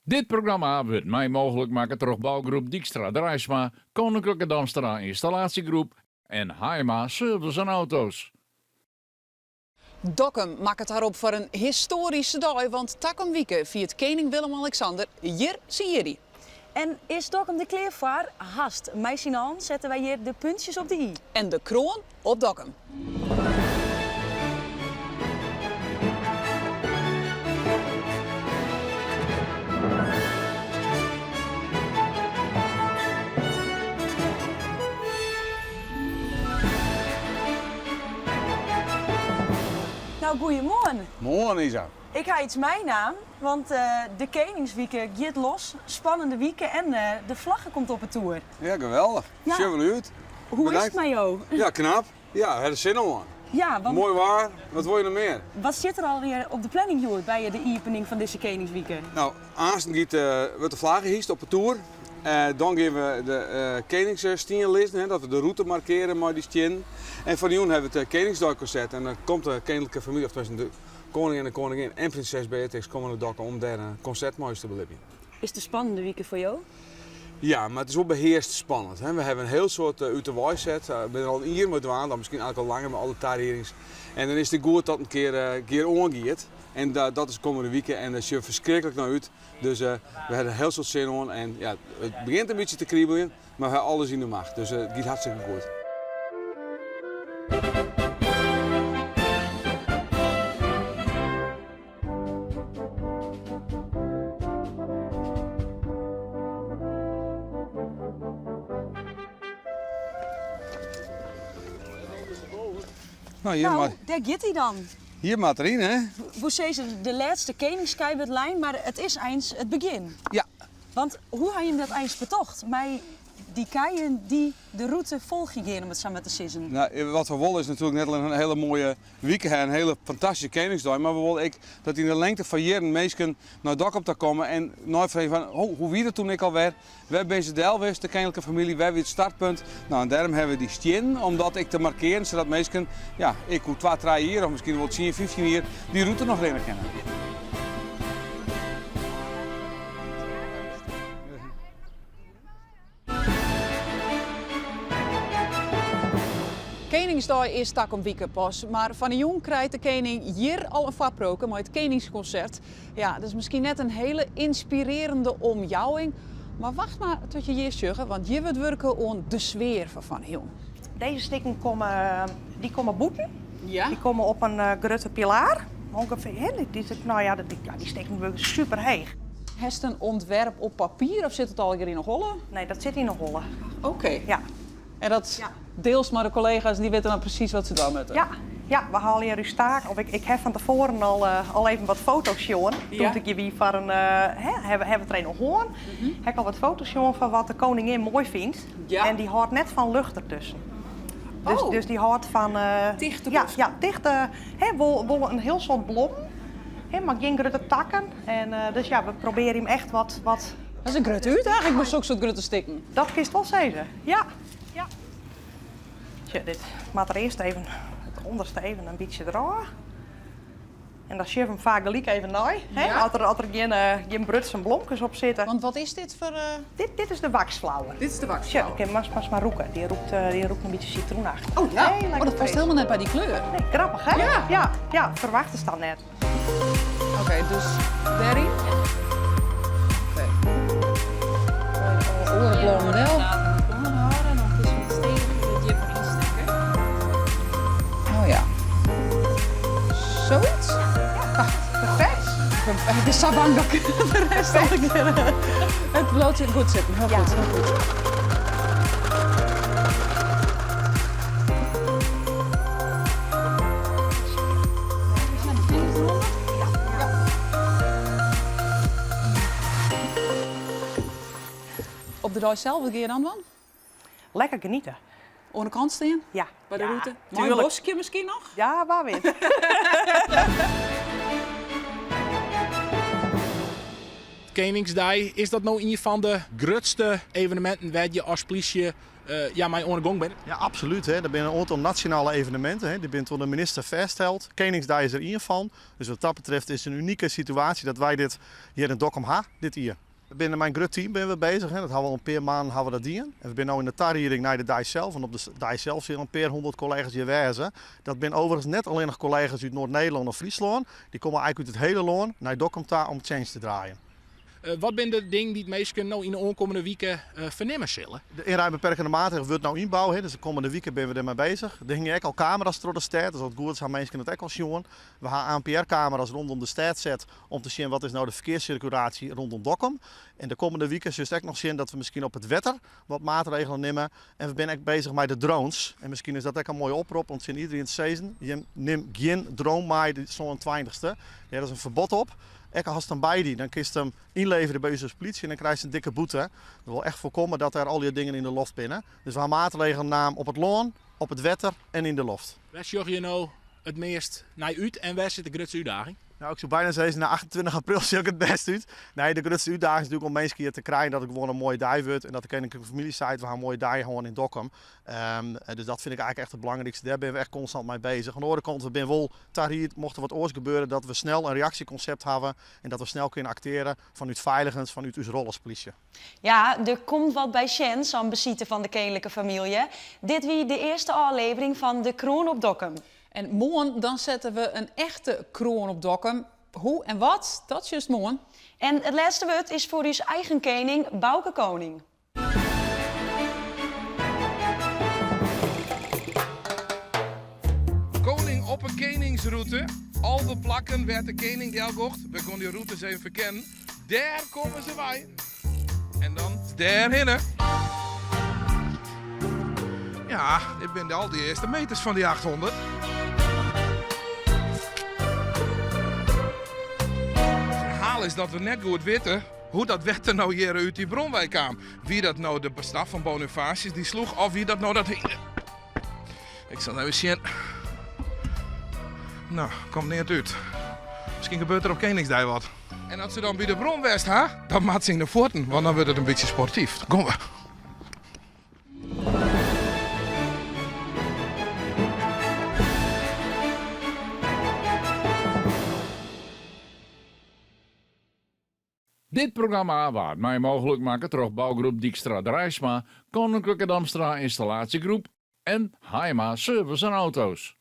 Dit programma wordt mij mogelijk maken door bouwgroep Dijkstra Drijsma, Koninklijke Damstra Installatiegroep en Haima Service en Auto's. Dokkum maakt het daarop voor een historische dag, want takom wieken viert koning Willem-Alexander. Hier zie je die. En is Dokkum de kleer voor? Hast, mij zien aan zetten wij hier de puntjes op de i. En de kroon op Dokkum. Nou, goeiemorgen. Morgen, Isa. Ik ga iets mijn naam, want de Koningswieken gaat los. Spannende wieken en de vlaggen komt op het toer. Ja, geweldig. Ja. Zien we uit. Hoe is Bedankt. het met jou? Ja, knap. Ja, het is zin om. Ja, want Mooi waar. Wat wil je nog meer? wat zit er alweer op de planning, Joert, bij de opening van deze Koningswieken? Nou, aanstaan wordt de vlaggen hiest op de tour. Dan geven we de Koningsstien lezen, dat we de route markeren met die stien. En van nu hebben we het Koningsdagconcert en dan komt de koninklijke familie, of tussen de koning en de koningin en prinses Beatrix komen naar Dokkum om daar een concert moois te beleven. Is de spannende wieken voor jou? Ja, maar het is wel beheerst spannend. Hè? We hebben een heel soort uit de wijzet. Ik ben er al een jaar mee aan, dan misschien eigenlijk al langer met alle tarierings. En dan is het goed dat een keer ongeet. En dat is komende weekend en dat ziet er verschrikkelijk naar uit. Dus we hebben een heel soort zin in. En ja, het begint een beetje te kriebelen, maar we hebben alles in de macht. Dus het gaat hartstikke goed. Nou, Daar gaat hij dan. hier maar erin, hè? Hoe zei ze, de laatste Koningskeiwertlijn, maar het is eens het begin. Ja. Want hoe had je hem dat eens betocht? Mij die keien die de route volgingen om het samen te zeggen. Nou, wat we willen is natuurlijk net een hele mooie weekend, een hele fantastische Koningsdag. Maar we willen ook dat in de lengte van jaren mensen naar Dokkum te komen en nooit van hoe wie dat toen ik alweer. We hebben deze Delwest, de koninklijke familie, we hebben het startpunt. Nou, en daarom hebben we die stien, omdat ik te markeren, zodat mensen, ja, ik hoe 2, 3 jaar of misschien wel 10, 15 jaar, die route nog leren kennen. Koningsdag is takom wieken pas, maar van de jong krijgt de koning hier al een vaproken met het Koningsconcert. Ja, dat is misschien net een hele inspirerende omjouwing. Maar wacht maar tot je hier zegt, want je wordt werken aan de sfeer van de jong. Deze stikken komen boeten. Ja? Die komen op een grote pilaar. Ongeveer, die stikken worden super heeg. Heeft een ontwerp op papier of zit het al in een holle? Nee, dat zit in een holle. Oké. Ja. En dat Ja. deels maar de collega's die weten dan precies wat ze dan moeten. Ja, we halen hier uw staak. Of ik heb van tevoren al even wat foto's zien. Ja. Toen ik je wie van een, hebben we er een gehoord. Heb ik al wat foto's zien van wat de koningin mooi vindt. Ja. En die houdt net van lucht ertussen. Dus, Oh. dus die houdt van... Dichte ja, lucht. ja, dichte. Wel een heel soort blom. Maar geen grote takken. En dus ja, we proberen hem echt wat Dat is een grote uit eigenlijk, maar zo'n soort grote stikken. dat kist wel zeggen. Ja. Ja. Tja, dit maakt er eerst even het onderste even een beetje eraf. En dan schief hem vaak gelijk even naar. Ja. Als er geen brutse blomkes op zitten. Want wat is dit voor... Dit is de waxflauwe. Dit is de Tja, waxvouw. ik kan pas maar roeken. Die roept een beetje citroenachtig. Oh ja, Heel lekker dat past fris. helemaal net bij die kleur. Nee, grappig hè? Ja. Ja, verwachten ze dan net. Oké, dus daarin. Oké. Orenblauw model. Oh ja. Zoiets? Ja, perfect. Het is zo bang dat ik de rest al een keer... Het bloot zit goed zitten, heel goed. Heel goed. Op de dag zelf, wat ga je dan van? Lekker genieten. Aan de kant staan? Ja. Bij de Ja, route? Mooi tuurlijk. bosje misschien nog? Ja, waar weer? Koningsdag, is dat nou een van de grootste evenementen waar je als politie mijn ondergang bent. Ja, absoluut. Hè. Er zijn een aantal nationale evenementen. Hè. Die zijn door de minister vastgesteld. Koningsdag is er één van. Dus wat dat betreft is het een unieke situatie dat wij dit hier in Dokkum hebben, dit hier. Binnen mijn groot team zijn we bezig. Hè. Dat hebben we al een paar maanden hebben we dat doen. En we zijn nu in de tarriering naar de DAI zelf. En op de DAI zelf zijn een paar 100 collega's hier wezen. Dat zijn overigens net alleen nog collega's uit Noord-Nederland of Friesland. Die komen eigenlijk uit het hele land naar Dokkum om change te draaien. Wat zijn de dingen die het meesten nou in de aankomende weken vernemen zullen? De inrijbeperkende maatregelen wordt nou inbouwen. Hè. Dus de komende weken zijn we ermee bezig. Er hingen ook al camera's door de stad. Dus wat goed is, gaan mensen het ook al zien. We gaan ANPR-camera's rondom de stad zetten om te zien wat is nou de verkeerscirculatie rondom Dokkum. En de komende weken zullen we ook nog zien dat we misschien op het wetter wat maatregelen nemen. En we zijn ook bezig met de drones. En misschien is dat ook een mooie oproep, want iedereen het season. Je neemt geen drone mee zo'n 20ste. Daar is een verbod op. En als dan bij die, dan kun je hem inleveren bij onze politie en dan krijg je een dikke boete. Dat wil echt voorkomen dat er al die dingen in de loft binnen. Dus we gaan maatregelen nemen op het loon, op het wetter en in de loft. Waar zorg je nou het meest naar uit en waar zit de grootste uitdaging? Nou, ik zou bijna zeggen, na 28 april zie ik het best uit. Nee, de grootste uitdaging is natuurlijk om mensen hier te krijgen dat ik gewoon een mooie dag wordt. En dat ik een familie zei, we gaan een mooie dag gewoon in Dokkum. Dus dat vind ik eigenlijk echt het belangrijkste. Daar ben we echt constant mee bezig. Aan de andere kant, we zijn wel hier, mocht er wat oors gebeuren, dat we snel een reactieconcept hebben. En dat we snel kunnen acteren vanuit veiligens, vanuit onze rol als politie. Ja, er komt wat bij Chance aan bezitten van de koninklijke familie. Dit wie de eerste aflevering van De Kroon op Dokkum. En morgen dan zetten we een echte kroon op Dokkum. Hoe en wat, dat is juist morgen. En het laatste woord is voor uw eigen koning, Bouke Koning. Koning op een koningsroute. Al de plakken werd de koning gelgocht. We konden die routes even verkennen. Daar komen ze bij. En dan daarheen. Ja, dit zijn al die eerste meters van die 800. Het verhaal is dat we net goed weten hoe dat wetter nou hier uit die bronwijk kwam. Wie dat nou de bestaf van Bonifacius die sloeg of wie dat nou dat... Ik zal even zien. Nou, komt niet uit. Misschien gebeurt er op Koningsdag wat. En als ze dan bij de bron west, dan maakt ze in de voeten, want dan wordt het een beetje sportief. Kom maar. Dit programma waard mij mogelijk maken door bouwgroep Dijkstra Drijsma, Koninklijke Damstra Installatiegroep en Haima Service en Auto's.